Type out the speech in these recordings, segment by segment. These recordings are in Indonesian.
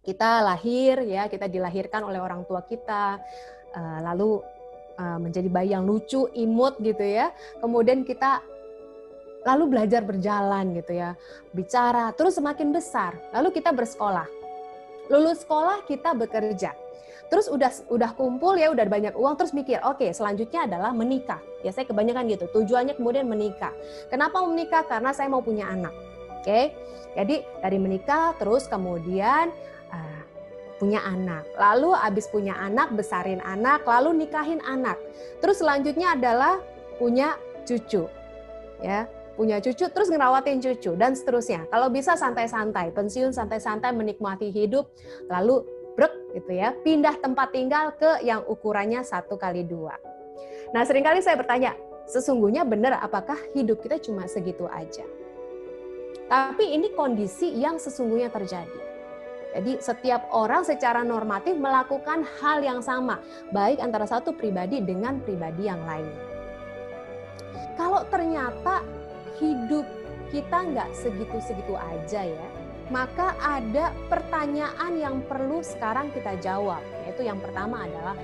Kita lahir ya, kita dilahirkan oleh orang tua kita, lalu menjadi bayi yang lucu, imut gitu ya. Kemudian kita lalu belajar berjalan gitu ya, bicara, terus semakin besar, lalu kita bersekolah. Lulus sekolah kita bekerja. Terus udah kumpul ya, udah banyak uang, terus mikir, oke, selanjutnya adalah menikah. Ya saya kebanyakan gitu, tujuannya kemudian menikah. Kenapa menikah? Karena saya mau punya anak. Oke. Jadi dari menikah terus kemudian punya anak. Lalu abis punya anak, besarin anak, lalu nikahin anak. Terus selanjutnya adalah punya cucu. Ya, punya cucu, terus ngerawatin cucu, dan seterusnya. Kalau bisa santai-santai, pensiun santai-santai, menikmati hidup, lalu brek gitu ya, pindah tempat tinggal ke yang ukurannya 1x2. Nah, seringkali saya bertanya, sesungguhnya benar apakah hidup kita cuma segitu aja? Tapi ini kondisi yang sesungguhnya terjadi. Jadi setiap orang secara normatif melakukan hal yang sama, baik antara satu pribadi dengan pribadi yang lain. Kalau ternyata hidup kita nggak segitu-segitu aja ya, maka ada pertanyaan yang perlu sekarang kita jawab. Yaitu yang pertama adalah,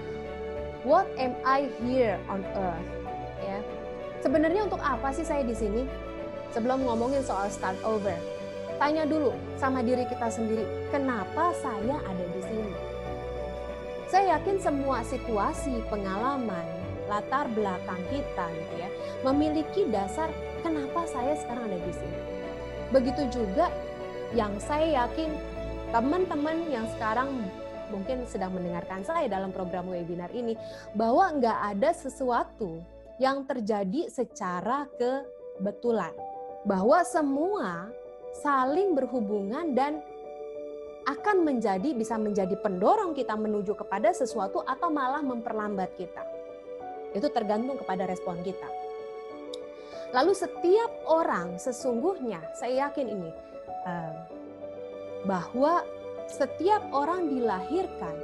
what am I here on earth? Ya, sebenarnya untuk apa sih saya di sini? Sebelum ngomongin soal start over, tanya dulu sama diri kita sendiri, kenapa saya ada di sini? Saya yakin semua situasi, pengalaman, latar belakang kita gitu ya, memiliki dasar kenapa saya sekarang ada di sini. Begitu juga yang saya yakin teman-teman yang sekarang mungkin sedang mendengarkan saya dalam program webinar ini, bahwa nggak ada sesuatu yang terjadi secara kebetulan. Bahwa semua saling berhubungan dan akan bisa menjadi pendorong kita menuju kepada sesuatu atau malah memperlambat kita. Itu tergantung kepada respon kita. Lalu setiap orang sesungguhnya, saya yakin ini, bahwa setiap orang dilahirkan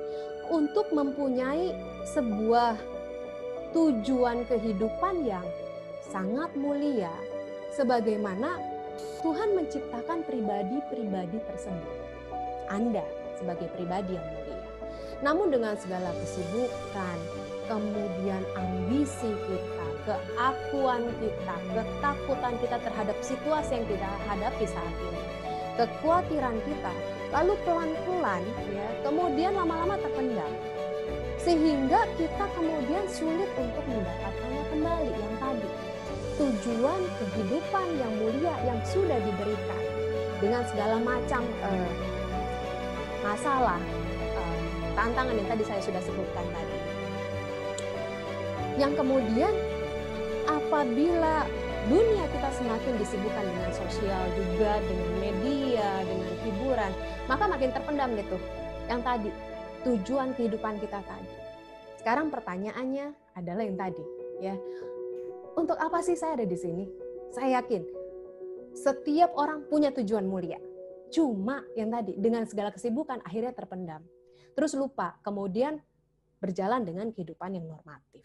untuk mempunyai sebuah tujuan kehidupan yang sangat mulia, sebagaimana Tuhan menciptakan pribadi-pribadi tersebut. Anda sebagai pribadi yang mulia. Namun dengan segala kesibukan, kemudian ambisi kita, keakuan kita, ketakutan kita terhadap situasi yang kita hadapi saat ini, kekhawatiran kita, lalu pelan-pelan ya, kemudian lama-lama terpendam. Sehingga kita kemudian sulit untuk mendapatkannya kembali yang tadi. Tujuan kehidupan yang mulia yang sudah diberikan dengan segala macam masalah, tantangan yang tadi saya sudah sebutkan tadi. Yang kemudian apabila dunia kita semakin disibukkan dengan sosial juga, dengan media, dengan hiburan, maka makin terpendam gitu. Yang tadi, tujuan kehidupan kita tadi. Sekarang pertanyaannya adalah yang tadi, ya. Untuk apa sih saya ada di sini? Saya yakin setiap orang punya tujuan mulia. Cuma yang tadi, dengan segala kesibukan akhirnya terpendam. Terus lupa, kemudian berjalan dengan kehidupan yang normatif.